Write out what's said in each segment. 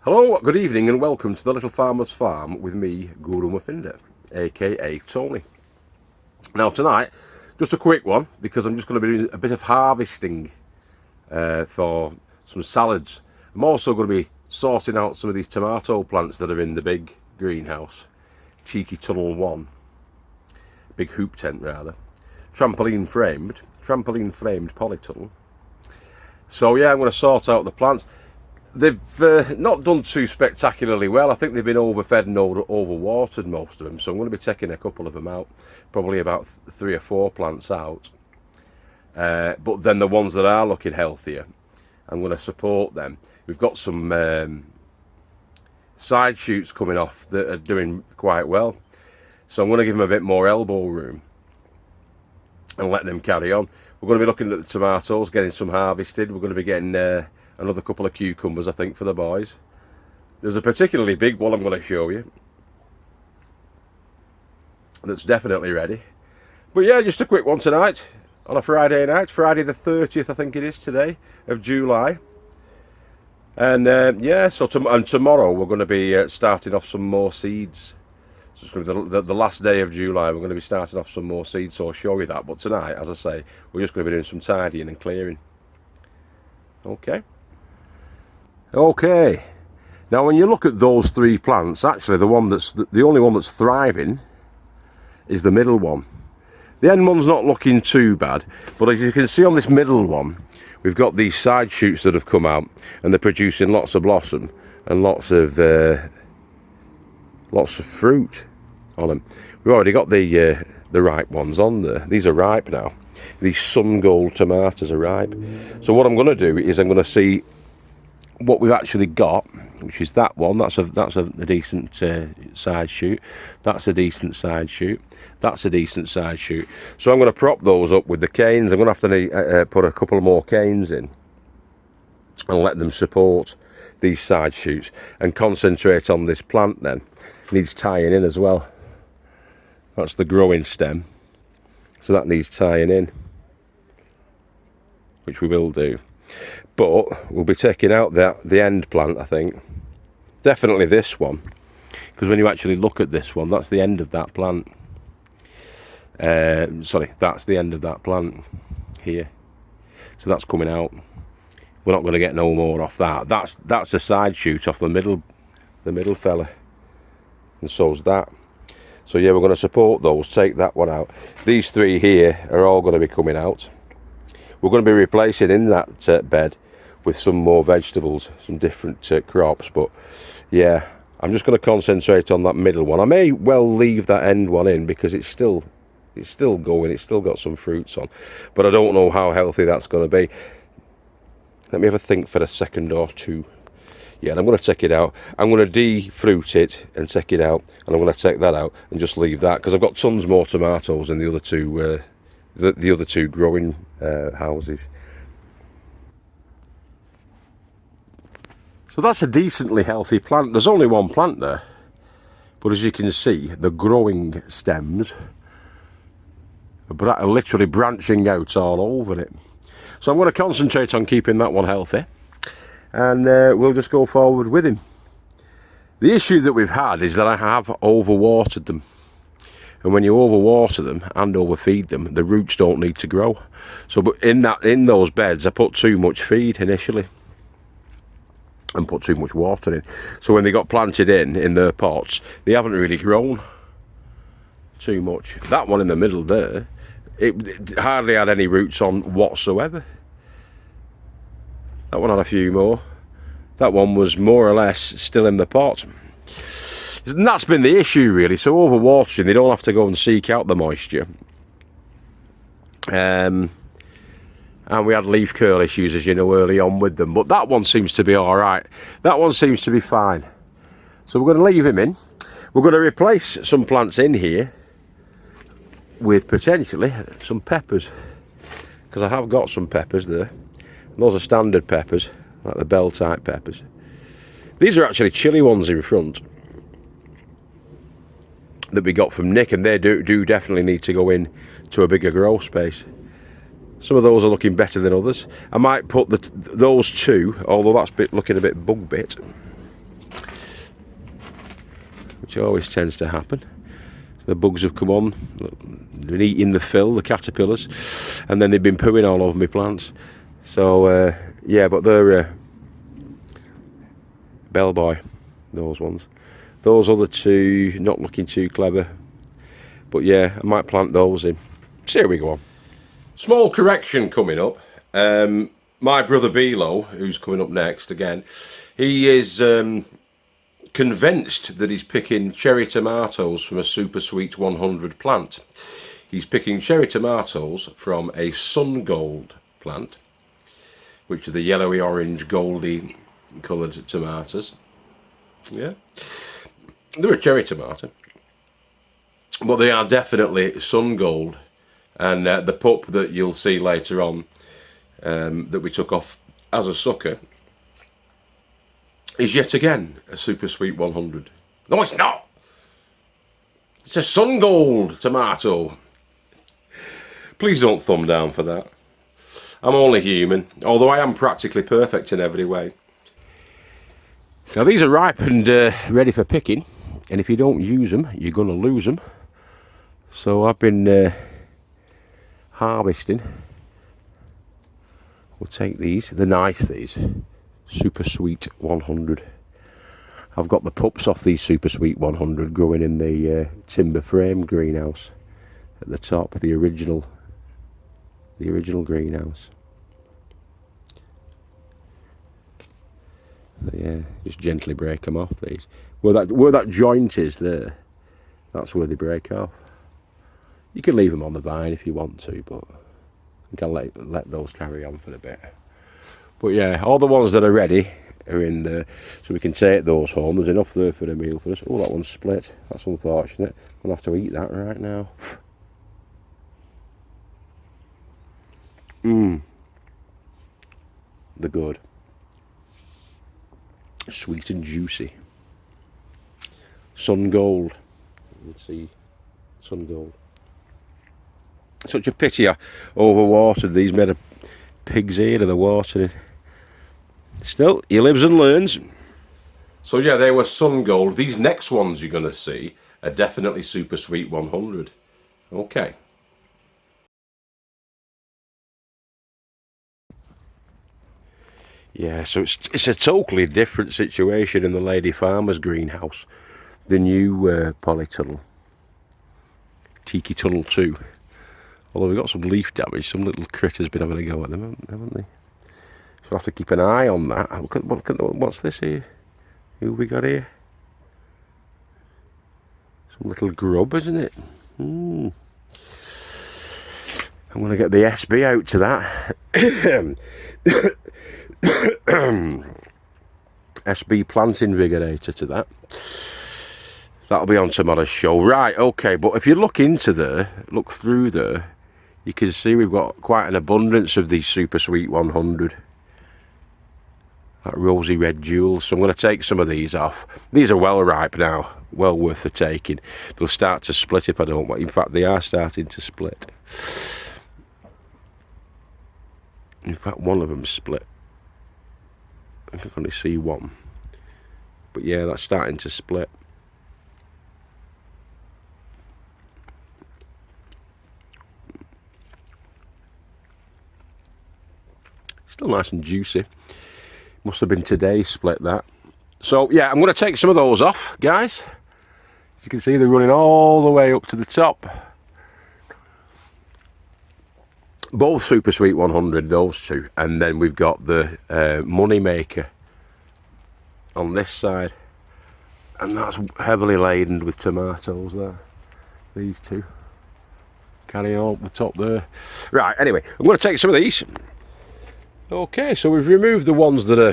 Hello, good evening and welcome to the Little Farmer's Farm with me, Guru Murphinda, aka Tony. Now tonight, just a quick one because I'm just going to be doing a bit of harvesting for some salads. I'm also going to be sorting out some of these tomato plants that are in the big greenhouse, Cheeky Tunnel 1, big hoop tent rather, trampoline framed polytunnel. So yeah, I'm going to sort out the plants. They've not done too spectacularly well. I think they've been overfed and overwatered, most of them. So I'm going to be taking a couple of them out, probably about 3 or 4 plants out. But then the ones that are looking healthier, I'm going to support them. We've got some side shoots coming off that are doing quite well. So I'm going to give them a bit more elbow room and let them carry on. We're going to be looking at the tomatoes, getting some harvested. We're going to be getting another couple of cucumbers, I think, for the boys. There's a particularly big one I'm going to show you that's definitely ready. But yeah, just a quick one tonight on a Friday night, Friday the 30th I think it is today, of July. And yeah, so tomorrow we're going to be starting off some more seeds. So it's going to be the last day of July. We're going to be starting off some more seeds, so I'll show you that. But tonight, as I say, we're just going to be doing some tidying and clearing. Okay. Okay, now when you look at those 3 plants, actually the only one that's thriving is the middle one. The end one's not looking too bad, but as you can see on this middle one, we've got these side shoots that have come out and they're producing lots of blossom and lots of fruit on them. We've already got the ripe ones on there. These are ripe now. These sun gold tomatoes are ripe. So what I'm going to do is I'm going to see what we've actually got, which is that one. That's a decent side shoot. That's a decent side shoot. That's a decent side shoot. So I'm going to prop those up with the canes. I'm going to have to put a couple more canes in and let them support these side shoots and concentrate on this plant. Then it needs tying in as well. That's the growing stem, so that needs tying in, which we will do. But we'll be taking out the end plant, I think. Definitely this one, because when you actually look at this one, that's the end of that plant. Sorry, that's the end of that plant here. So that's coming out. We're not going to get no more off that. That's a side shoot off the middle fella, and so's that. So yeah, we're going to support those. Take that one out. These 3 here are all going to be coming out. We're going to be replacing in that bed with some more vegetables, some different crops. But yeah, I'm just going to concentrate on that middle one. I may well leave that end one in because it's still going. It's still got some fruits on, but I don't know how healthy that's going to be. Let me have a think for a second or two. Yeah, and I'm going to take it out. I'm going to de-fruit it and take it out, and I'm going to take that out and just leave that because I've got tons more tomatoes in the other two. The other 2 growing houses. So that's a decently healthy plant. There's only one plant there, but as you can see, the growing stems are literally branching out all over it. So I'm going to concentrate on keeping that one healthy, and we'll just go forward with him. The issue that we've had is that I have overwatered them. And when you overwater them and overfeed them, the roots don't need to grow. So, but in those beds, I put too much feed initially and put too much water in. So when they got planted in their pots, they haven't really grown too much. That one in the middle there, it hardly had any roots on whatsoever. That one had a few more. That one was more or less still in the pot. And that's been the issue really. So overwatering, they don't have to go and seek out the moisture. And we had leaf curl issues, as you know, early on with them. But that one seems to be alright. That one seems to be fine. So we're going to leave him in. We're going to replace some plants in here with potentially some peppers. Because I have got some peppers there. And those are standard peppers, like the bell type peppers. These are actually chilli ones in front that we got from Nick, and they do definitely need to go in to a bigger grow space. Some of those are looking better than others. I might put those 2, although that's looking a bit bug bit. which always tends to happen. The bugs have come on, they've been eating the fill, the caterpillars, and then they've been pooing all over my plants. So yeah, but they're bellboy, those ones. Those other two, not looking too clever. But yeah, I might plant those in. So here we go on. Small correction coming up. My brother Bilo, who's coming up next again, he is convinced that he's picking cherry tomatoes from a Super Sweet 100 plant. He's picking cherry tomatoes from a Sun Gold plant, which are the yellowy orange goldy coloured tomatoes. Yeah, they're a cherry tomato, but they are definitely Sun Gold. And the pup that you'll see later on that we took off as a sucker is yet again a Super Sweet 100. No, it's not. It's a Sun Gold tomato. Please don't thumb down for that. I'm only human, although I am practically perfect in every way. Now these are ripe and ready for picking, and if you don't use them, you're going to lose them. So I've been harvesting. We'll take these, they're nice, these Super Sweet 100. I've got the pups off these Super Sweet 100 growing in the timber frame greenhouse at the top, the original greenhouse. So yeah, just gently break them off, these. Where that joint is there, that's where they break off. You can leave them on the vine if you want to, but you can let those carry on for a bit. But yeah, all the ones that are ready are in there, so we can take those home. There's enough there for a meal for us. Oh, that one's split. That's unfortunate. I'm going to have to eat that right now. They're good. Sweet and juicy. Sun Gold. Let's see. Sun Gold. Such a pity I overwatered these, made a pig's ear of the watering. Still, he lives and learns. So yeah, they were Sun Gold. These next ones you're going to see are definitely Super Sweet 100. Okay. Yeah, so it's a totally different situation in the Lady Farmer's greenhouse. The new polytunnel. Tiki Tunnel 2. Although we've got some leaf damage, some little critter's been having a go at them, haven't they? So I'll have to keep an eye on that. What's this here? Who have we got here? Some little grub, isn't it? I'm going to get the SB out to that. SB plant invigorator to that. That'll be on tomorrow's show. Right, okay, but if you look through there, you can see we've got quite an abundance of these Super Sweet 100. That rosy red jewels. So I'm going to take some of these off. These are well ripe now, well worth the taking. They'll start to split if I don't want. In fact, they are starting to split. In fact, one of them split. I can only see one. But yeah, that's starting to split. Still nice and juicy. Must have been today's split, that. So yeah, I'm going to take some of those off, guys. As you can see, they're running all the way up to the top. Both Super Sweet 100, those two. And then we've got the Money Maker on this side. And that's heavily laden with tomatoes there. These two. Carrying on up the top there. Right, anyway, I'm going to take some of these. Okay, so we've removed the ones that are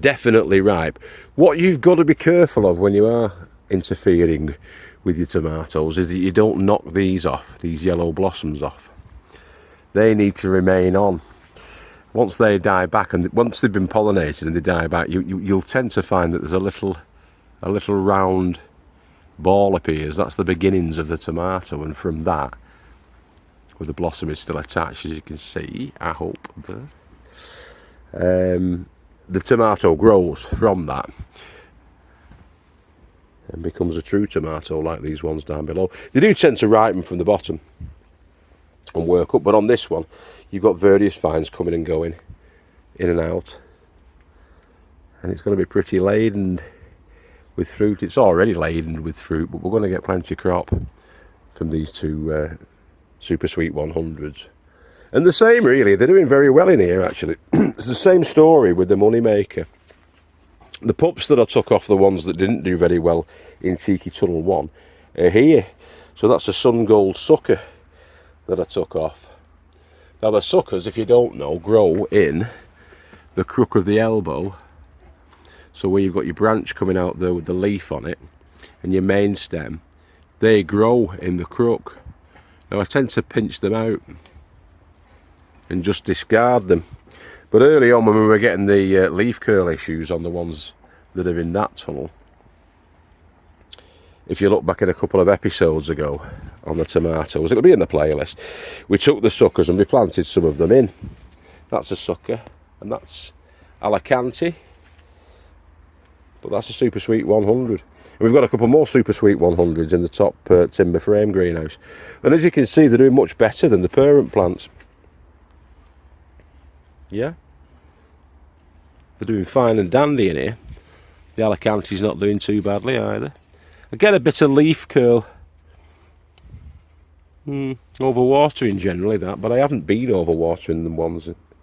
definitely ripe. What you've got to be careful of when you are interfering with your tomatoes is that you don't knock these off, these yellow blossoms off. They need to remain on. Once they die back, and once they've been pollinated and they die back, you'll tend to find that there's a little round ball appears. That's the beginnings of the tomato, and from that, where the blossom is still attached, as you can see, I hope there. The tomato grows from that. and becomes a true tomato like these ones down below. They do tend to ripen from the bottom and work up, but on this one you've got various vines coming and going in and out, and it's going to be pretty laden with fruit. It's already laden with fruit, but we're going to get plenty of crop from these two super sweet 100s. And the same really, they're doing very well in here actually. It's the same story with the Moneymaker. The pups that I took off, the ones that didn't do very well in Tiki Tunnel 1, are here. So that's a Sun Gold sucker that I took off. Now the suckers, if you don't know, grow in the crook of the elbow. So where you've got your branch coming out there with the leaf on it and your main stem, they grow in the crook. Now I tend to pinch them out and just discard them. But early on when we were getting the leaf curl issues on the ones that are in that tunnel, if you look back at a couple of episodes ago on the tomatoes, it'll be in the playlist, we took the suckers and we planted some of them in. That's a sucker, and that's Alicante, but that's a super sweet 100. And we've got a couple more super sweet 100s in the top timber frame greenhouse, and as you can see they're doing much better than the parent plants. Yeah, they're doing fine and dandy in here. The Alicante's not doing too badly either. I get a bit of leaf curl. Overwatering generally that, but I haven't been overwatering the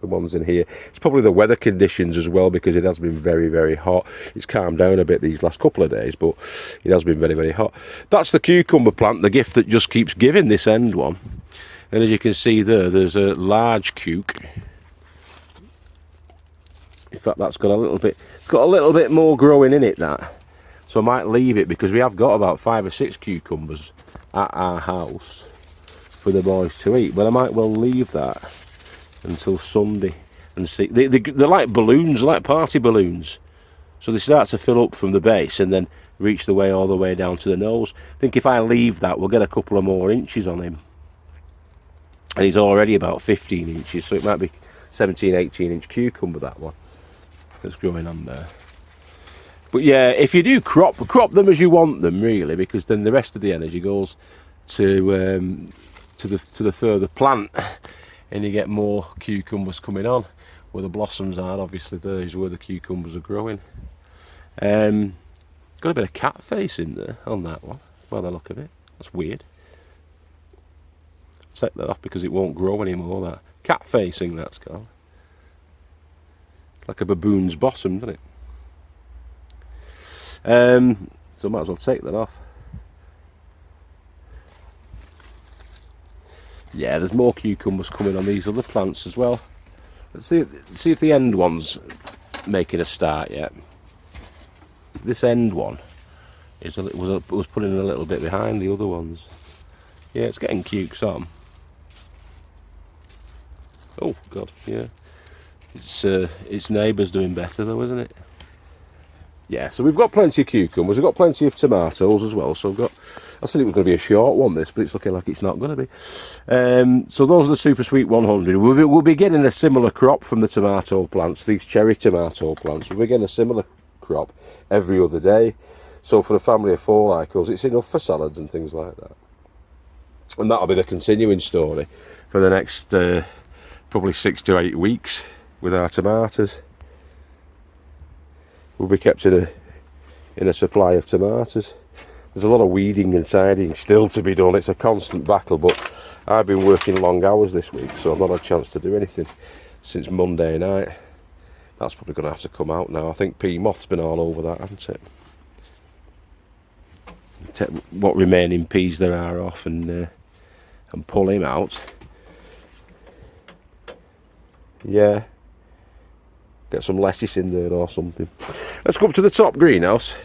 ones in here. It's probably the weather conditions as well, because it has been very, very hot. It's calmed down a bit these last couple of days, but it has been very, very hot. That's the cucumber plant, the gift that just keeps giving, this end one. And as you can see there's a large cuke. In fact, that's got a little bit more growing in it, that. So I might leave it, because we have got about 5 or 6 cucumbers at our house for the boys to eat. But I might well leave that until Sunday and see. They're like balloons, like party balloons. So they start to fill up from the base and then reach the way all the way down to the nose. I think if I leave that, we'll get a couple of more inches on him. And he's already about 15 inches, so it might be 17, 18 inch cucumber, that one that's growing on there. But yeah, if you do crop them as you want them, really, because then the rest of the energy goes to the further plant, and you get more cucumbers coming on. Where the blossoms are, obviously, there is where the cucumbers are growing. Got a bit of cat face in there on that one, by the look of it. That's weird. Take that off because it won't grow anymore. That cat facing, that's called. It's like a baboon's bottom, doesn't it? So I might as well take that off. Yeah, there's more cucumbers coming on these other plants as well. Let's see if the end one's making a start yet. This end one was putting a little bit behind the other ones. Yeah, it's getting cukes on. Oh God, yeah. Its neighbour's doing better though, isn't it? Yeah, so we've got plenty of cucumbers, we've got plenty of tomatoes as well. So I said it was going to be a short one, this, but it's looking like it's not going to be. So those are the super sweet 100. We'll be getting a similar crop from the tomato plants, these cherry tomato plants. We'll be getting a similar crop every other day. So for a family of 4 like us, it's enough for salads and things like that. And that'll be the continuing story for the next probably 6 to 8 weeks with our tomatoes. We'll be kept in a supply of tomatoes. There's a lot of weeding and tidying still to be done. It's a constant battle, but I've been working long hours this week, so I've not had a chance to do anything since Monday night. That's probably going to have to come out now. I think pea moth's been all over that, hasn't it? Take what remaining peas there are off and pull him out. Yeah. Get some lettuce in there or something. Let's go up to the top greenhouse.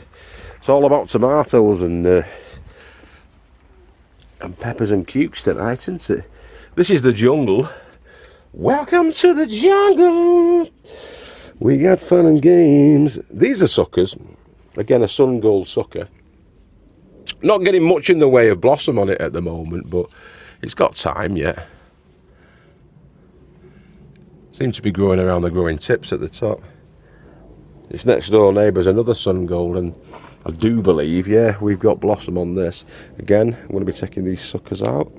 It's all about tomatoes and peppers and cukes tonight, isn't it? This is the jungle. Welcome to the jungle. We got fun and games. These are suckers. Again, a Sun Gold sucker. Not getting much in the way of blossom on it at the moment, but it's got time yet. Seems to be growing around the growing tips at the top. Its next door neighbour's another Sun Gold, and I do believe, yeah, we've got blossom on this. Again, I'm going to be taking these suckers out.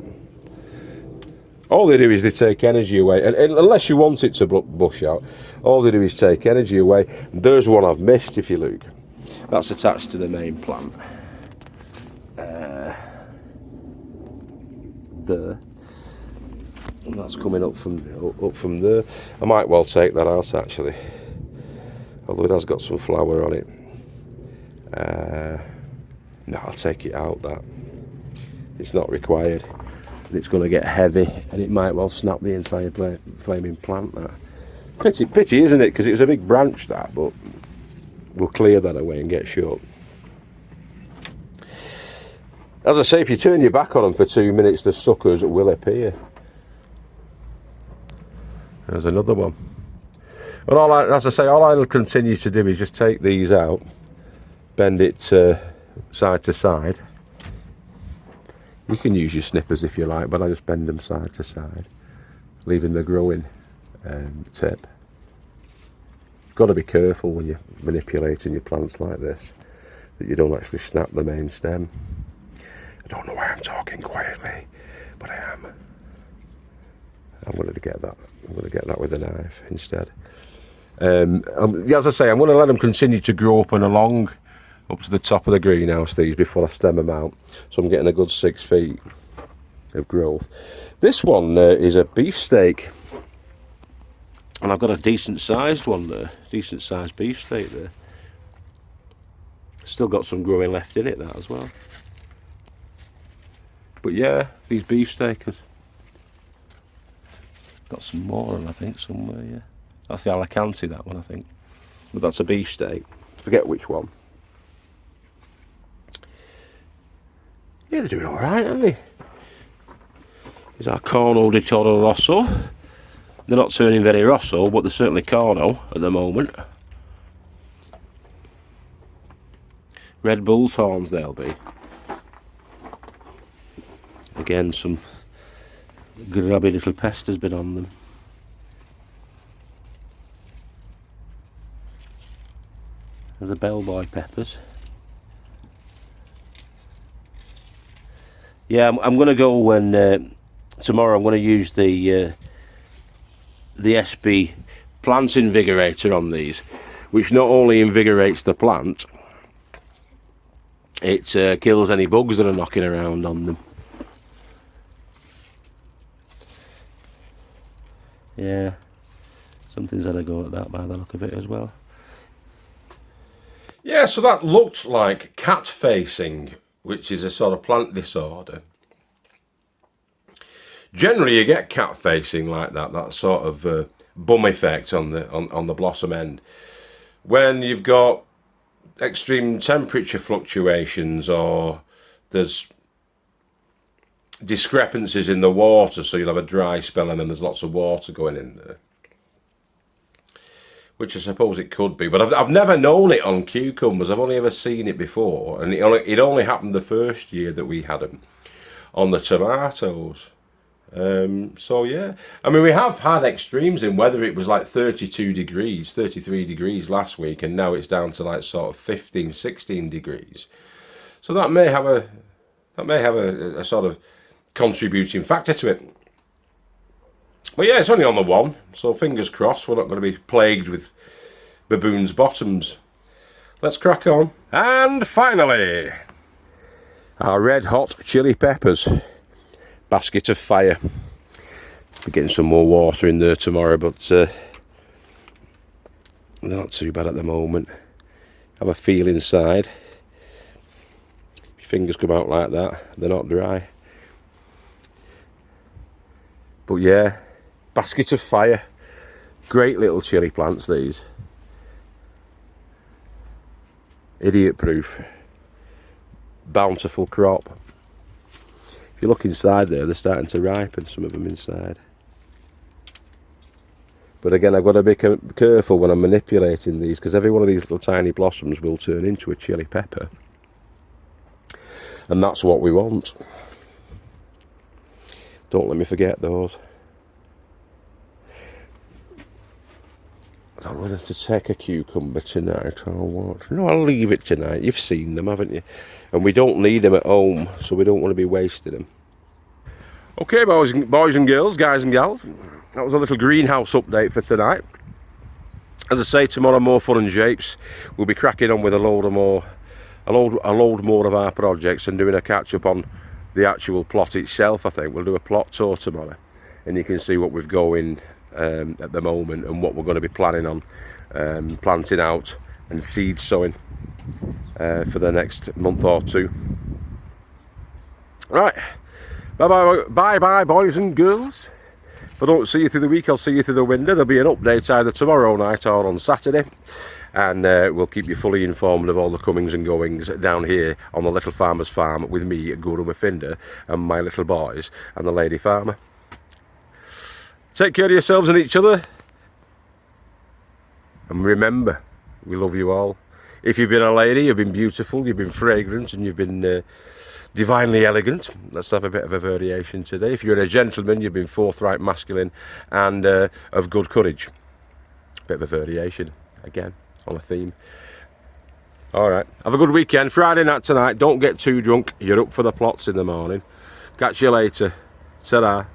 All they do is they take energy away, and unless you want it to bush out, all they do is take energy away. And there's one I've missed, if you look. That's attached to the main plant. There. And that's coming up from there. I might well take that out, actually. Although it has got some flower on it. No, I'll take it out, that. It's not required. It's going to get heavy, and it might well snap the entire flaming plant. That pity, isn't it? Because it was a big branch, that, but we'll clear that away and get shut. As I say, if you turn your back on them for 2 minutes, the suckers will appear. There's another one. And as I say, all I'll continue to do is just take these out, bend it side to side. You can use your snippers if you like, but I just bend them side to side, leaving the growing tip. You've got to be careful when you're manipulating your plants like this, that you don't actually snap the main stem. I don't know why I'm talking quietly, but I am. I'm going to get that. I'm going to get that with a knife instead. As I say, I'm going to let them continue to grow up and along up to the top of the greenhouse, these, before I stem them out. So I'm getting a good 6 feet of growth. This one is a beefsteak, and I've got a decent sized one there, decent sized beefsteak there. Still got some growing left in it, that as well. But yeah, these beefsteakers. Got some more on, I think, somewhere, yeah. That's the Alicante, that one, I think. But that's a beefsteak. Forget which one. Yeah, they're doing alright, aren't they? Here's our Corno di Toro Rosso. They're not turning very Rosso, but they're certainly Corno at the moment. Red Bull's horns they'll be. Again, some grubby little pest has been on them. There's the bellboy peppers. Yeah, I'm going to go when tomorrow. I'm going to use the SB plant invigorator on these, which not only invigorates the plant, it kills any bugs that are knocking around on them. Yeah, something's had a go at that by the look of it as well. Yeah, so that looked like cat facing, which is a sort of plant disorder. Generally, you get cat facing like that sort of bum effect on the blossom end, when you've got extreme temperature fluctuations, or there's discrepancies in the water, so you'll have a dry spell and then there's lots of water going in there, which I suppose it could be, but I've never known it on cucumbers. I've only ever seen it before, and it only happened the first year that we had them on the tomatoes. So yeah, I mean, we have had extremes in weather. It was like 32 degrees, 33 degrees last week, and now it's down to like sort of 15, 16 degrees. So that may have a sort of contributing factor to it. But yeah, it's only on the one, so fingers crossed we're not going to be plagued with baboons' bottoms. Let's crack on. And finally, our red hot chili peppers. Basket of fire. Be getting some more water in there tomorrow, but they're not too bad at the moment. Have a feel inside. If your fingers come out like that, they're not dry. But yeah, basket of fire. Great little chili plants, these. Idiot proof. Bountiful crop. If you look inside there, they're starting to ripen, some of them inside. But again, I've got to be careful when I'm manipulating these, because every one of these little tiny blossoms will turn into a chili pepper. And that's what we want. Don't let me forget those. I don't know whether to take a cucumber tonight or what. No, I'll leave it tonight. You've seen them, haven't you? And we don't need them at home, so we don't want to be wasting them. Okay, boys and girls, guys and gals, that was a little greenhouse update for tonight. As I say, tomorrow more fun and shapes. We'll be cracking on with a load more of our projects and doing a catch up on the actual plot itself. I think we'll do a plot tour tomorrow, and you can see what we've going at the moment and what we're going to be planning on planting out and seed sowing for the next month or two. Right, bye boys and girls. If I don't see you through the week, I'll see you through the window. There'll be an update either tomorrow night or on Saturday, and we'll keep you fully informed of all the comings and goings down here on the Little Farmer's Farm with me, Guru Murphinda, and my little boys and the lady farmer. Take care of yourselves and each other, and remember, we love you all. If you've been a lady, you've been beautiful, you've been fragrant, and you've been divinely elegant. Let's have a bit of a variation today. If you're a gentleman, you've been forthright, masculine, and of good courage. Bit of a variation again on a theme. All right, have a good weekend. Friday night tonight. Don't get too drunk. You're up for the plots in the morning. Catch you later. Ta-ra.